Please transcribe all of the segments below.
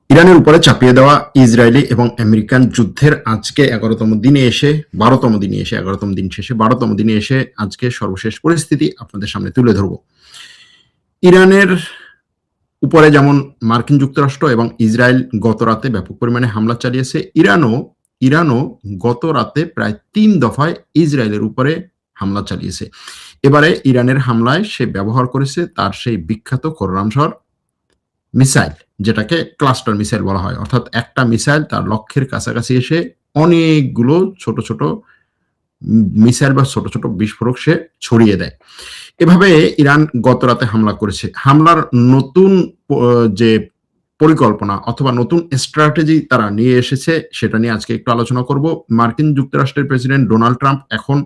ইরানের উপরে চাপিয়ে দেওয়া ইসরায়েলি এবং আমেরিকান যুদ্ধের আজকে 11তম দিনে এসে 12তম দিনে এসে 11তম দিন শেষে 12তম দিনে এসে আজকে সর্বশেষ পরিস্থিতি আপনাদের সামনে তুলে ধরব। ইরানের উপরে যেমন মার্কিন যুক্তরাষ্ট্র এবং ইসরায়েল গত রাতে ব্যাপক পরিমাণে হামলা চালিয়েছে, ইরানও গত রাতে প্রায় 3 দফায় ইসরায়েলের উপরে হামলা চালিয়েছে। এবারে ইরানের হামলায় সে ব্যবহার করেছে তার সেই বিখ্যাত খোররামশর মিসাইল, যেটাকে ক্লাস্টার মিসাইল বলা হয়, অর্থাৎ একটা মিসাইল তার লক্ষ্যের কাছাকাছি এসে অনেকগুলো ছোট ছোট মিসাইল বা ছোট ছোট বিস্ফোরক সে ছড়িয়ে দেয়। এভাবে ইরান গত রাতে হামলা করেছে। হামলার নতুন যে পরিকল্পনা অথবা নতুন স্ট্র্যাটেজি তারা নিয়ে এসেছে সেটা নিয়ে আজকে একটু আলোচনা করব। মার্কিন যুক্তরাষ্ট্রের প্রেসিডেন্ট ডোনাল্ড ট্রাম্প এখন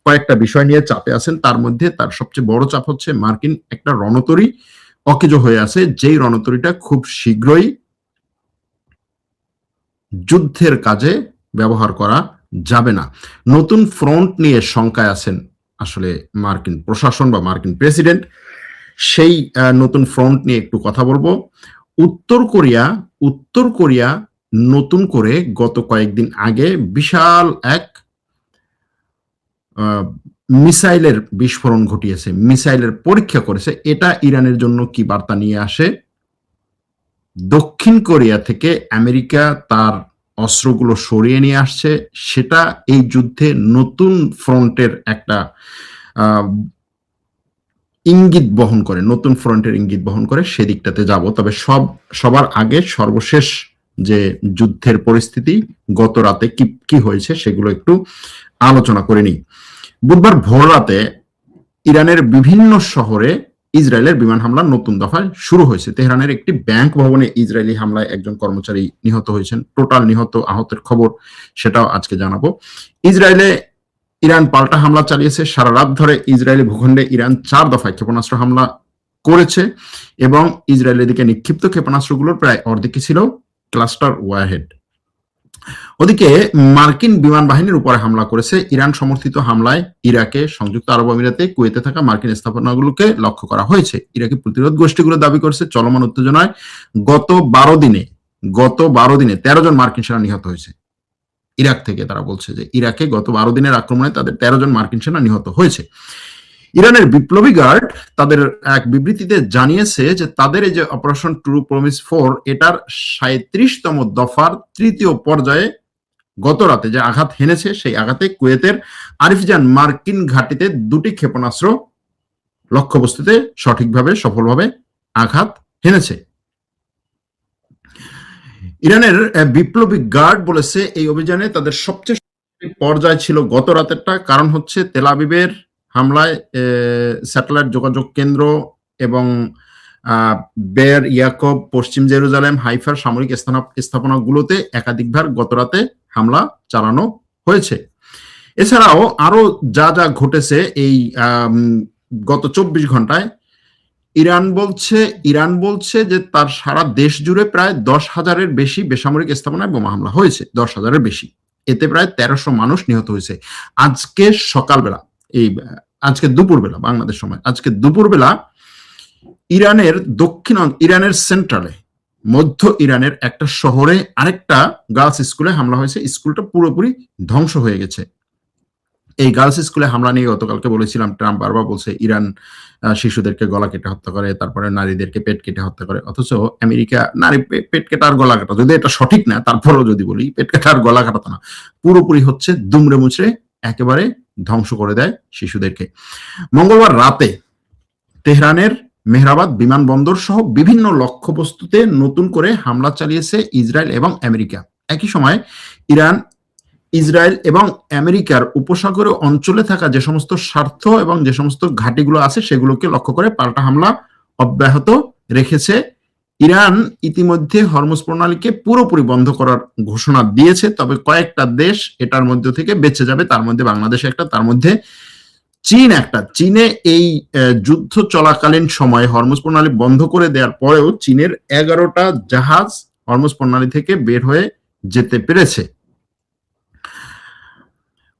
কয়েকটা বিষয় নিয়ে চাপে আছেন, তার মধ্যে তার সবচেয়ে বড় চাপ হচ্ছে মার্কিন একটা রণতরী অকেজো হয়ে আছে, যেই রণতরীটা খুব শীঘ্রই যুদ্ধের কাজে ব্যবহার করা যাবে না। নতুন ফ্রন্ট নিয়ে শঙ্কায় আছেন আসলে মার্কিন প্রশাসন বা মার্কিন প্রেসিডেন্ট। সেই নতুন ফ্রন্ট নিয়ে একটু কথা বলবো। উত্তর কোরিয়া নতুন করে গত কয়েকদিন আগে বিশাল এক মিসাইলের বিস্ফোরণ ঘটিয়েছে, মিসাইলের পরীক্ষা করেছে। এটা ইরানের জন্য কি বার্তা নিয়ে আসে? দক্ষিণ কোরিয়া থেকে আমেরিকা তার অস্ত্রগুলো সরিয়ে নিয়ে আসছে, সেটা এই যুদ্ধে নতুন ফ্রন্টের একটা ইঙ্গিত বহন করে, নতুন ফ্রন্টের ইঙ্গিত বহন করে। সেদিকটাতে যাব, তবে সবার আগে সর্বশেষ যে যুদ্ধের পরিস্থিতি গত রাতে কি হয়েছে সেগুলো একটু আলোচনা করে নিই। বুধবার ভোর রাতে ইরানের বিভিন্ন শহরে ইসরায়েলের বিমান হামলা নতুন দফায় শুরু হয়েছে। তেহরানের একটি ব্যাংক ভবনে ইসরায়েলি হামলায় একজন কর্মচারী নিহত হয়েছেন। টোটাল নিহত আহতের খবর সেটাও আজকে জানাবো। ইরান পাল্টা হামলা চালিয়েছে। সারা রাত ধরে ইসরায়েলি ভূখণ্ডে ইরান 4 দফায় ক্ষেপণাস্ত্র হামলা করেছে এবং ইসরায়েলের দিকে নিক্ষিপ্ত ক্ষেপণাস্ত্রগুলোর প্রায় অর্ধেকই ছিল ক্লাস্টার ওয়ারহেড। ওদিকে মার্কিন বিমান বাহিনীর উপরে হামলা করেছে। ইরান সমর্থিত হামলায় ইরাকে, সংযুক্ত আরব আমিরাতে, কুয়েতে থাকা মার্কিন স্থাপনাগুলোকে লক্ষ্য করা হয়েছে। ইরাকি প্রতিরোধ গোষ্ঠীগুলো দাবি করেছে চলমান উত্তেজনায় গত 12 দিনে 13 জন মার্কিন সেনা নিহত হয়েছে। ইরাক থেকে তারা বলছে যে ইরাকে গত 12 দিনের আক্রমণে তাদের 13 জন মার্কিন সেনা নিহত হয়েছে। ইরানের বিপ্লবী গার্ড তাদের এক বিবৃতিতে জানিয়েছে যে তাদের এই যে অপারেশন ট্রু প্রমিস 4 এটার 37তম দফার 3য় পর্যায়ে গত রাতে যে আঘাত হেনেছে, সেই আঘাতে কুয়েতের আরিফজান মার্কিন ঘাঁটিতে 2টি ক্ষেপণাস্ত্র লক্ষ্যবস্তুতে সফলভাবে আঘাত হেনেছে। ইরানের বিপ্লবী গার্ড বলেছে এই অভিযানে তাদের সবচেয়ে পর্যায় ছিল গত রাতেরটা, কারণ হচ্ছে তেল আবিবের হামলায় স্যাটেলাইট যোগাযোগ কেন্দ্র এবং বের ইয়াকব, পশ্চিম জেরুজালেম, হাইফার সামরিক স্থাপনাগুলোতে একাধিকবার গত রাতে হামলা চালানো হয়েছে। এছাড়াও আরো যা যা ঘটেছে এই গত 24 ঘন্টায়, ইরান বলছে যে তার সারা দেশ জুড়ে প্রায় 10,000-এর বেশি বেসামরিক স্থাপনায় বোমা হামলা হয়েছে, 10,000-এর বেশি। এতে প্রায় 1300 মানুষ নিহত হয়েছে। আজকে দুপুরবেলা বাংলাদেশ সময় আজকে দুপুরবেলা ইরানের সেন্ট্রালে, মধ্য ইরানের একটা শহরে আরেকটা গার্লস স্কুলে হামলা হয়েছে। স্কুলটা পুরোপুরি ধ্বংস হয়ে গেছে। এই গার্লস স্কুলে হামলা নিয়ে গতকালকে বলেছিলাম, ট্রাম্প বারবার বলছে ইরান শিশুদেরকে গলা কেটে হত্যা করে, তারপরে নারীদেরকে পেট কেটে হত্যা করে। অথচ আমেরিকা নারী পেট কেটে আর গলা কাটা, যদি এটা সঠিক না তারপরেও যদি বলি, পেট কেটে আর গলা কাটাতো না, পুরোপুরি হচ্ছে দুমড়ে মুচড়ে একেবারে ধ্বংস করে দেয় শিশুদেরকে। মঙ্গলবার রাতে তেহরানের মেহরাবাদ বিমানবন্দর সহ বিভিন্ন লক্ষ্যবস্তুতে নতুন করে হামলা চালিয়েছে ইসরায়েল এবং আমেরিকা। একই সময় ইসরায়েল এবং আমেরিকার উপসাগরীয় অঞ্চলে থাকা যে সমস্ত স্বার্থ এবং যে সমস্ত ঘাঁটিগুলো আছে সেগুলোকে লক্ষ্য করে পাল্টা হামলা অব্যাহত রেখেছে। ইরান ইতিমধ্যে হরমুজ প্রণালীকে পুরোপুরি বন্ধ করার ঘোষণা দিয়েছে, তবে কয়েকটা দেশ এটার মধ্যে থেকে বেঁচে যাবে, তার মধ্যে বাংলাদেশ একটা, তার মধ্যে চীন একটা। চীনে এই যুদ্ধ চলাকালীন সময়ে হরমুজ প্রণালী বন্ধ করে দেওয়ার পরেও চীনের 11টা জাহাজ হরমুজ প্রণালী থেকে বের হয়ে যেতে পেরেছে।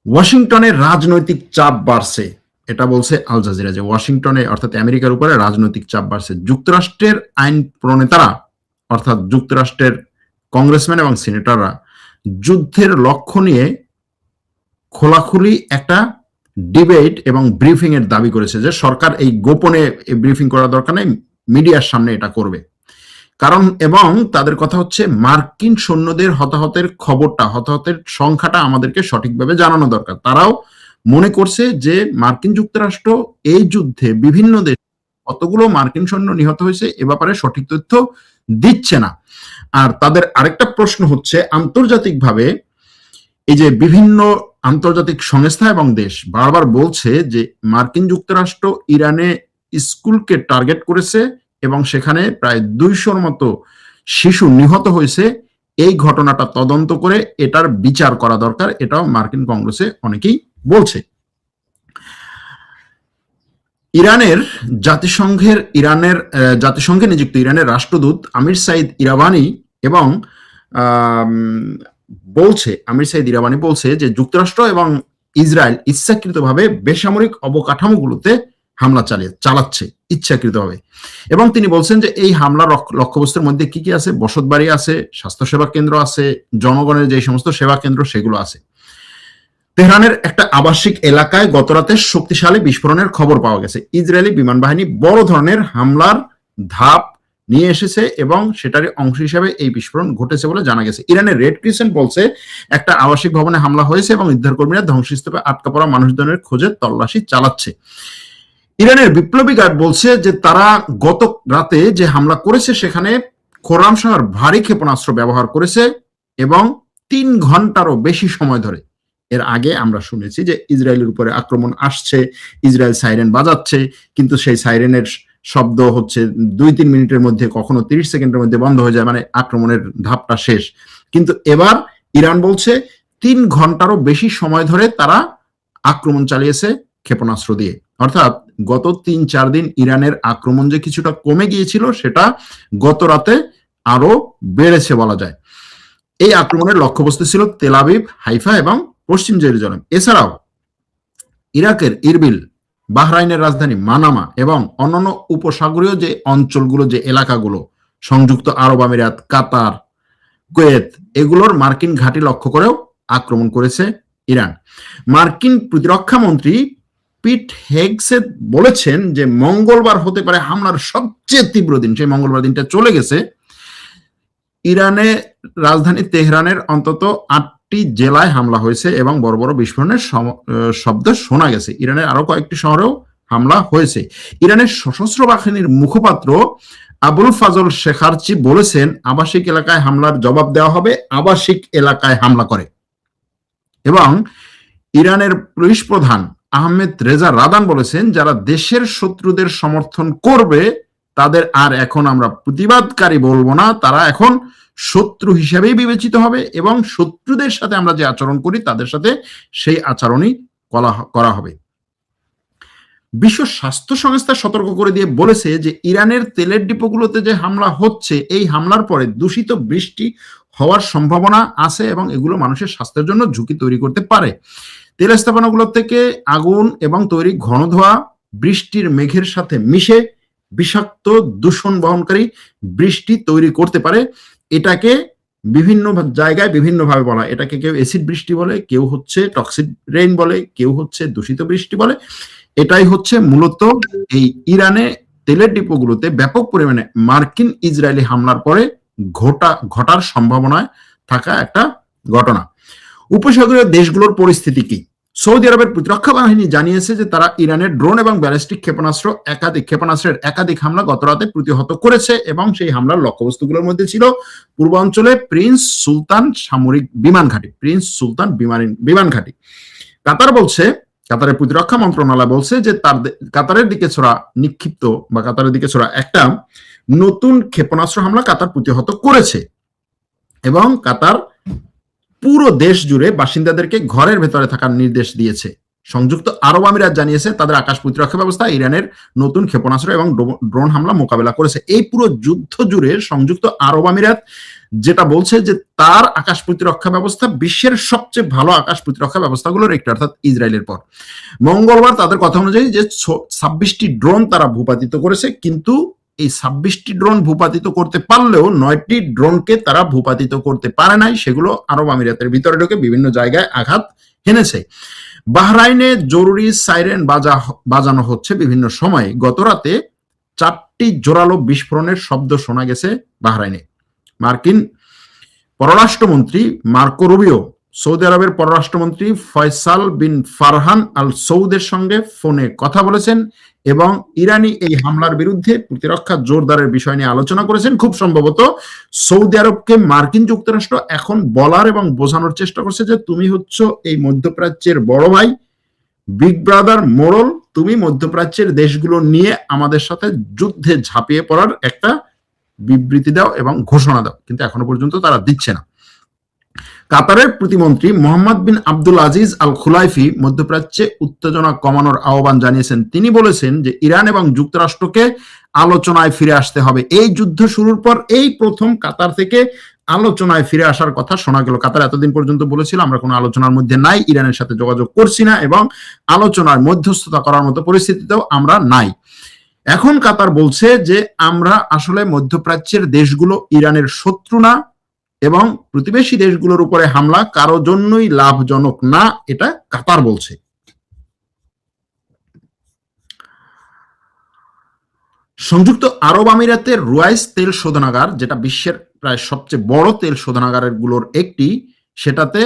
ওয়াশিংটনের রাজনৈতিক চাপ বাড়ছে, এটা বলছে আল জাজিরা, যে ওয়াশিংটনে অর্থাৎ আমেরিকার উপরে রাজনৈতিক চাপ বাড়ছে। যুক্তরাষ্ট্রের আইন প্রণেতারা অর্থাৎ যুক্তরাষ্ট্রের কংগ্রেসম্যান এবং সিনেটররা যুদ্ধের লক্ষ্য নিয়ে খোলাখুলি একটা ডিবেট এবং ব্রিফিং এর দাবি করেছে যে সরকার এই গোপনে ব্রিফিং করার দরকার নেই, মিডিয়ার সামনে এটা করবে। কারণ এবং তাদের কথা হচ্ছে মার্কিন সৈন্যদের হতাহতের খবরটা, হতাহতের সংখ্যাটা আমাদেরকে সঠিকভাবে জানানো দরকার। তারাও মনে করছে যে মার্কিন যুক্তরাষ্ট্র এই যুদ্ধে বিভিন্ন দেশে কতগুলো মার্কিন সৈন্য নিহত হয়েছে এ ব্যাপারে সঠিক তথ্য দিচ্ছে না। আর তাদের আরেকটা প্রশ্ন হচ্ছে আন্তর্জাতিকভাবে এই যে বিভিন্ন আন্তর্জাতিক সংস্থা এবং দেশ বারবার বলছে যে মার্কিন যুক্তরাষ্ট্র ইরানে স্কুলকে টার্গেট করেছে এবং সেখানে প্রায় 200-র মতো শিশু নিহত হয়েছে। এই ঘটনাটা তদন্ত করে এটার বিচার করা দরকার, এটাও মার্কিন কংগ্রেসে অনেকেই বলছে। জাতিসংঘে নিযুক্ত ইরানের রাষ্ট্রদূত আমির সাইদ ইরাবানি বলছে যে যুক্তরাষ্ট্র এবং ইসরায়েল ইচ্ছাকৃতভাবে বেসামরিক অবকাঠামোগুলোতে হামলা চালাচ্ছে ইচ্ছাকৃতভাবে। এবং তিনি বলছেন যে এই হামলার লক্ষ্যবস্তুর মধ্যে কি কি আছে, বসতবাড়ি আছে, স্বাস্থ্যসেবা কেন্দ্র আছে, জনগণের যে সমস্ত সেবা কেন্দ্র সেগুলো আছে। তেহরানের একটা আবাসিক এলাকায় গতরাতে শক্তিশালী বিস্ফোরণের খবর পাওয়া গেছে। ইসরায়েলি বিমান বাহিনী বড় ধরনের হামলার ধাপ নিয়ে এসেছে এবং সেটারই অংশ হিসেবে এই বিস্ফোরণ ঘটেছে বলে জানা গেছে। ইরানের রেড ক্রিসেন্ট বলছে একটা আবাসিক ভবনে হামলা হয়েছে এবং উদ্ধারকর্মীরা ধ্বংসস্তূপে আটকা পড়া মানুষজনের খোঁজে তল্লাশি চালাচ্ছে। ইরানের বিপ্লবী গার্ড বলছে যে তারা গত রাতে যে হামলা করেছে সেখানে খোরামশাহর ভারী ক্ষেপণাস্ত্র ব্যবহার করেছে এবং 3 ঘন্টারও বেশি সময় ধরে। এর আগে আমরা শুনেছি যে ইসরায়েলের উপরে আক্রমণ আসছে, ইসরায়েল সাইরেন বাজাচ্ছে, কিন্তু সেই সাইরেনের শব্দ হচ্ছে 2-3 মিনিটের মধ্যে, কখনো 30 সেকেন্ডের মধ্যে বন্ধ হয়ে যায়, মানে আক্রমণের ধাপটা শেষ। কিন্তু এবার ইরান বলছে 3 ঘন্টারও বেশি সময় ধরে তারা আক্রমণ চালিয়েছে ক্ষেপণাস্ত্র দিয়ে। অর্থাৎ গত 3-4 দিন ইরানের আক্রমণ যে কিছুটা কমে গিয়েছিল সেটা গত রাতে আরো বেড়েছে বলা যায়। এই আক্রমণের লক্ষ্যবস্তু ছিল তেল আবিব, হাইফা এবং পশ্চিম জেরুজালেম। এছাড়াও ইরাকের ইরবিল, বাহরাইনের রাজধানী মানামা এবং অন্যান্য উপসাগরীয় যে অঞ্চলগুলো, যে এলাকাগুলো, সংযুক্ত আরব আমিরাত, কাতার, কুয়েত, এগুলোর মার্কিন ঘাঁটি লক্ষ্য করেও আক্রমণ করেছে ইরান। মার্কিন প্রতিরক্ষা মন্ত্রী পিট হেগসেথ বলেছেন যে মঙ্গলবার হতে পারে হামলার সবচেয়ে তীব্র দিন। সেই মঙ্গলবার দিনটা চলে গেছে। ইরানে রাজধানী তেহরানের অন্তত 8টি জেলায় হামলা হয়েছে এবং বড় বড় বিস্ফোরণের শব্দ শোনা গেছে। ইরানের আরো কয়েকটি শহরেও হামলা হয়েছে। ইরানের সশস্ত্র বাহিনীর মুখপাত্র আবুল ফাজল শেখারচি বলেছেন আবাসিক এলাকায় হামলার জবাব দেওয়া হবে, আবাসিক এলাকায় হামলা করে। এবং ইরানের পুলিশ প্রধান আহমেদ রেজা রাদান বলেছেন যারা দেশের শত্রুদের সমর্থন করবে তাদের আর এখন আমরা প্রতিবাদকারী বলবো না, তারা এখন শত্রু হিসেবেই বিবেচিত হবে এবং শত্রুদের সাথে আমরা যে আচরণ করি তাদের সাথে সেই আচরণই করা হবে। বিশ্ব স্বাস্থ্য সংস্থা সতর্ক করে দিয়ে বলেছে যে ইরানের তেলের ডিপোগুলোতে যে হামলা হচ্ছে, এই হামলার পরে দূষিত বৃষ্টি হওয়ার সম্ভাবনা আছে এবং এগুলো মানুষের স্বাস্থ্যের জন্য ঝুঁকি তৈরি করতে পারে। তেল স্থাপনাগুলো থেকে আগুন এবং তৈরি ঘন ধোঁয়া বৃষ্টির মেঘের সাথে মিশে বিষাক্ত দূষণ বহনকারী বৃষ্টি তৈরি করতে পারে। এটাকে বিভিন্ন জায়গায় বিভিন্নভাবে বলা, এটাকে কেউ অ্যাসিড বৃষ্টি বলে, কেউ হচ্ছে টক্সিক রেইন বলে, কেউ হচ্ছে দূষিত বৃষ্টি বলে। এটাই হচ্ছে মূলত এই ইরানে তেলের ডিপোগুলোতে ব্যাপক পরিমাণে মার্কিন ইসরায়েলি হামলার পরে ঘটার সম্ভাবনায় থাকা একটা ঘটনা। উপসাগরীয় দেশগুলোর পরিস্থিতি কি? সৌদি আরবের প্রতিরক্ষা বাহিনী জানিয়েছে যে তারা ইরানের ড্রোন এবং ব্যালিস্টিক ক্ষেপণাস্ত্রের একাধিক হামলা গতরাতে প্রতিহত করেছে এবং সেই হামলার লক্ষ্যবস্তুগুলোর মধ্যে ছিল পূর্বাঞ্চলে প্রিন্স সুলতান সামরিক বিমান ঘাঁটি, কাতারের প্রতিরক্ষা মন্ত্রণালয় বলছে যে কাতারের দিকে ছোড়া একটা নতুন ক্ষেপণাস্ত্র হামলা কাতার প্রতিহত করেছে এবং কাতার পুরো দেশ জুড়ে বাসিন্দাদেরকে ঘরের ভেতরে থাকার নির্দেশ দিয়েছে। সংযুক্ত আরব আমিরাত জানিয়েছে তাদের আকাশ প্রতিরক্ষা ব্যবস্থা ইরানের নতুন ক্ষেপণাস্ত্র এবং ড্রোন হামলা মোকাবেলা করেছে। এই পুরো যুদ্ধ জুড়ে সংযুক্ত আরব আমিরাত যেটা বলছে যে তার আকাশ প্রতিরক্ষা ব্যবস্থা বিশ্বের সবচেয়ে ভালো আকাশ প্রতিরক্ষা ব্যবস্থাগুলোর একটি, অর্থাৎ ইসরায়েলের পর। মঙ্গলবার তাদের কথা অনুযায়ী যে 26টি ড্রোন তারা ভূপাতিত করেছে, কিন্তু এই 26টি ড্রোন ভূপাতিত করতে পারলেও 9টি ড্রোনকে তারা ভূপাতিত করতে পারে নাই, সেগুলো আরব আমিরাতের ভিতরে ঢুকে বিভিন্ন জায়গায় আঘাত হেনেছে। বাহরাইনে জরুরি সাইরেন বাজানো হচ্ছে বিভিন্ন সময়ে। গত রাতে 4টি জোরালো বিস্ফোরণের শব্দ শোনা গেছে বাহরাইনে। মার্কিন পররাষ্ট্রমন্ত্রী মার্কো রুবিও সৌদি আরবের পররাষ্ট্রমন্ত্রী ফয়সাল বিন ফারহান আল সৌদের সঙ্গে ফোনে কথা বলেছেন এবং ইরানি এই হামলার বিরুদ্ধে প্রতিরক্ষা জোরদারের বিষয় নিয়ে আলোচনা করেছেন। খুব সম্ভবত সৌদি আরবকে মার্কিন যুক্তরাষ্ট্র এখন বলার এবং বোঝানোর চেষ্টা করছে যে তুমি হচ্ছ এই মধ্যপ্রাচ্যের বড় ভাই, বিগ ব্রাদার মোড়ল, তুমি মধ্যপ্রাচ্যের দেশগুলো নিয়ে আমাদের সাথে যুদ্ধে ঝাঁপিয়ে পড়ার একটা বিবৃতি দাও এবং ঘোষণা দাও, কিন্তু এখনো পর্যন্ত তারা দিচ্ছে না। কাতারের প্রতিমন্ত্রী মোহাম্মদ বিন আব্দুল আজিজ আল খুলাইফি মধ্যপ্রাচ্যে উত্তেজনা কমানোর আহ্বান জানিয়েছেন। তিনি বলেছেন যে ইরান এবং যুক্তরাষ্ট্রকে আলোচনায় ফিরে আসতে হবে। এই যুদ্ধ শুরুর পর এই প্রথম কাতার থেকে আলোচনায় ফিরে আসার কথা শোনা গেল। কাতার এতদিন পর্যন্ত বলেছিল আমরা কোনো আলোচনার মধ্যে নাই, ইরানের সাথে যোগাযোগ করছি না এবং আলোচনার মধ্যস্থতা করার মতো পরিস্থিতিতেও আমরা নাই। এখন কাতার বলছে যে আমরা আসলে মধ্যপ্রাচ্যের দেশগুলো ইরানের শত্রু না এবং প্রতিবেশী দেশগুলোর উপরে হামলা কারো জন্যই লাভজনক না, এটা কাতার বলছে। সংযুক্ত আরব আমিরাতের রুয়াইস তেল শোধনাগার, যেটা বিশ্বের প্রায় সবচেয়ে বড় তেল শোধনাগারের গুলোর একটি, সেটাতে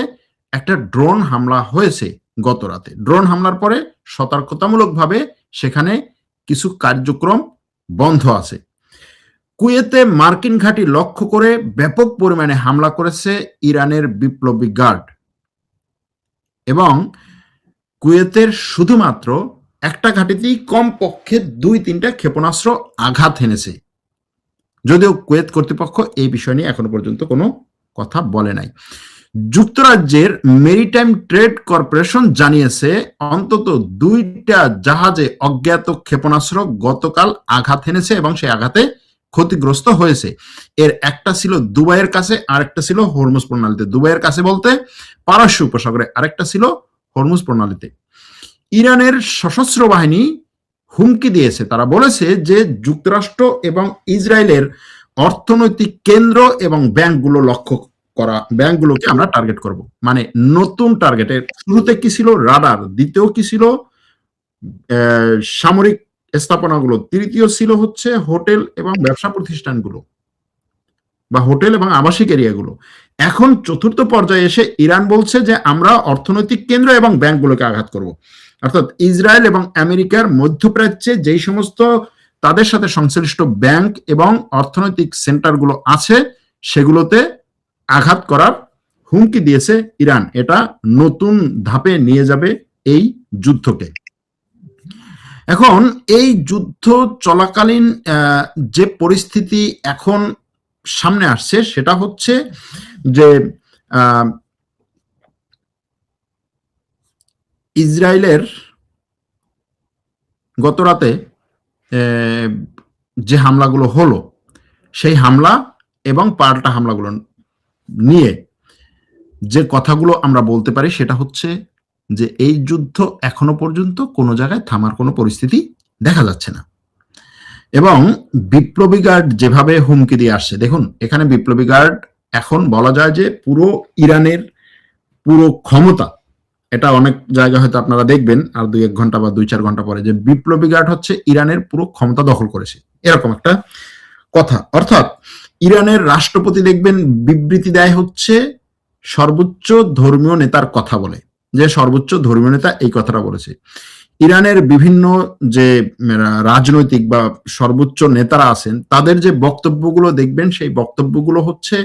একটা ড্রোন হামলা হয়েছে গত রাতে। ড্রোন হামলার পরে সতর্কতামূলকভাবে সেখানে কিছু কার্যক্রম বন্ধ আছে। কুয়েতে মার্কিন ঘাঁটি লক্ষ্য করে ব্যাপক পরিমাণে হামলা করেছে ইরানের বিপ্লবী গার্ড এবং কুয়েতের শুধুমাত্র একটা ঘাঁটিতেই কমপক্ষে 2-3টা ক্ষেপণাস্ত্র আঘাত হেনেছে, যদিও কুয়েত কর্তৃপক্ষ এই বিষয় নিয়ে এখনো পর্যন্ত কোনো কথা বলে নাই। যুক্তরাজ্যের মেরিটাইম ট্রেড কর্পোরেশন জানিয়েছে অন্তত 2টা জাহাজে অজ্ঞাত ক্ষেপণাস্ত্র গতকাল আঘাত হেনেছে এবং সেই আঘাতে ক্ষতিগ্রস্ত হয়েছে। এর একটা ছিল দুবাইয়ের কাছে, আরেকটা ছিল হরমুজ প্রণালীতে। দুবাইয়ের কাছে বলতে পারস্য উপসাগরে, আরেকটা ছিল হরমুজ প্রণালীতে। ইরানের সশস্ত্র বাহিনী হুমকি দিয়েছে, তারা বলেছে যে যুক্তরাষ্ট্র এবং ইসরায়েলের অর্থনৈতিক কেন্দ্র এবং ব্যাংকগুলোকে আমরা টার্গেট করব। মানে নতুন টার্গেটের শুরুতে কি ছিল রাডার, দ্বিতীয় কি ছিল সামরিক স্থাপনাগুলো, তৃতীয় ছিল হচ্ছে হোটেল এবং ব্যবসা প্রতিষ্ঠানগুলো বা হোটেল এবং আবাসিক এরিয়াগুলো। এখন চতুর্থ পর্যায়ে এসে ইরান বলছে যে আমরা অর্থনৈতিক কেন্দ্র এবং ব্যাংকগুলোকে আঘাত করব। অর্থাৎ ইসরায়েল এবং আমেরিকার মধ্যপ্রাচ্যে যেই সমস্ত তাদের সাথে সংশ্লিষ্ট ব্যাংক এবং অর্থনৈতিক সেন্টারগুলো আছে সেগুলোতে আঘাত করার হুমকি দিয়েছে ইরান। এটা নতুন ধাপে নিয়ে যাবে এই যুদ্ধকে। এখন এই যুদ্ধ চলাকালীন যে পরিস্থিতি এখন সামনে আসছে সেটা হচ্ছে যে ইসরায়েলের গতরাতে যে হামলাগুলো হলো সেই হামলা এবং পাল্টা হামলাগুলো নিয়ে যে কথাগুলো আমরা বলতে পারি সেটা হচ্ছে যে এই যুদ্ধ এখনো পর্যন্ত কোনো জায়গায় থামার কোনো পরিস্থিতি দেখা যাচ্ছে না এবং বিপ্লবী গার্ড যেভাবে হুমকি দিয়ে আসছে, দেখুন এখানে বিপ্লবী গার্ড এখন বলা যায় যে পুরো ইরানের পুরো ক্ষমতা, এটা অনেক জায়গা হয়তো আপনারা দেখবেন আর 2-1 ঘন্টা বা 2-4 ঘন্টা পরে যে বিপ্লবী গার্ড হচ্ছে ইরানের পুরো ক্ষমতা দখল করেছে, এরকম একটা কথা। অর্থাৎ ইরানের রাষ্ট্রপতি দেখবেন বিবৃতি দেয় হচ্ছে সর্বোচ্চ ধর্মীয় নেতার কথা বলে, যে সর্বোচ্চ ধর্মীয় নেতা এই কথাটা বলেছে। ইরানের বিভিন্ন যে রাজনৈতিক বা সর্বোচ্চ নেতারা আছেন তাদের যে বক্তব্যগুলো দেখবেন সেই বক্তব্যগুলো হচ্ছে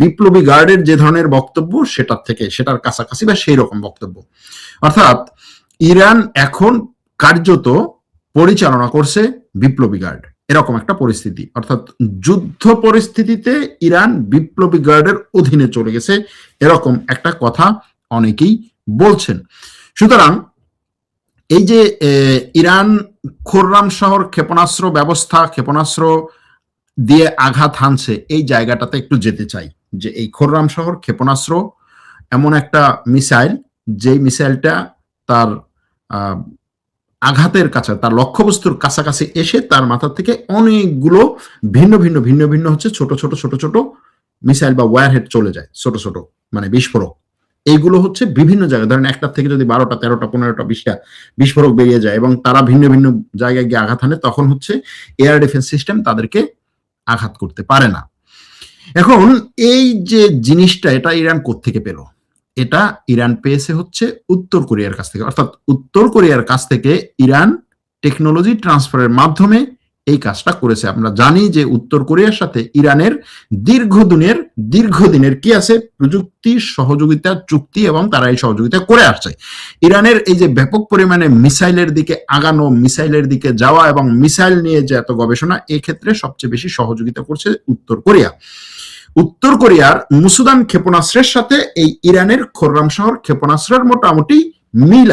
বিপ্লবী গার্ডের যে ধরনের বক্তব্য সেটার কাছাকাছি বা সেই রকম বক্তব্য। অর্থাৎ ইরান এখন কার্যত পরিচালনা করছে বিপ্লবী গার্ড, এরকম একটা পরিস্থিতি। অর্থাৎ যুদ্ধ পরিস্থিতিতে ইরান বিপ্লবী গার্ডের অধীনে চলে গেছে, এরকম একটা কথা অনেকেই বলছেন। সুতরাং এই যে ইরান খোররাম শহর ক্ষেপণাস্ত্র দিয়ে আঘাত হানছে, এই জায়গাটাতে একটু যেতে চাই যে এই খোররাম শহর ক্ষেপণাস্ত্র এমন একটা মিসাইল, যেই মিসাইলটা তার আঘাতের কাছে, তার লক্ষ্যবস্তুর কাছাকাছি এসে তার মাথা থেকে অনেকগুলো ভিন্ন ভিন্ন ভিন্ন ভিন্ন হচ্ছে ছোট ছোট ছোট ছোট মিসাইল বা ওয়্যারহেড চলে যায়, ছোট ছোট মানে বিস্ফোরক। এইগুলো হচ্ছে বিভিন্ন জায়গায়, ধরেন একটার থেকে যদি 12টা 13টা 15টা 20টা বিস্ফোরক বেরিয়ে যায় এবং তারা ভিন্ন ভিন্ন জায়গায় গিয়ে আঘাত হানে, তখন হচ্ছে এয়ার ডিফেন্স সিস্টেম তাদেরকে আঘাত করতে পারে না। এখন এই যে জিনিসটা, এটা ইরান কোত্থেকে পেল? এটা ইরান পেয়েছে হচ্ছে উত্তর কোরিয়ার কাছ থেকে, অর্থাৎ উত্তর কোরিয়ার কাছ থেকে ইরান টেকনোলজি ট্রান্সফারের মাধ্যমে এই কাজটা করেছে। আমরা জানি যে উত্তর কোরিয়ার সাথে ইরানের দীর্ঘদিনের কি আছে, প্রযুক্তি সহযোগিতা চুক্তি, এবং তারা এই সহযোগিতা করে আসছে। ইরানের এই যে ব্যাপক পরিমাণে মিসাইলের দিকে আগানো, মিসাইলের দিকে যাওয়া এবং মিসাইল নিয়ে যে এত গবেষণা, এই ক্ষেত্রে সবচেয়ে বেশি সহযোগিতা করছে উত্তর কোরিয়া। উত্তর কোরিয়ার মুসুদান ক্ষেপণাস্ত্রের সাথে এই ইরানের খোররাম শহর ক্ষেপণাস্ত্রের মোটামুটি মিল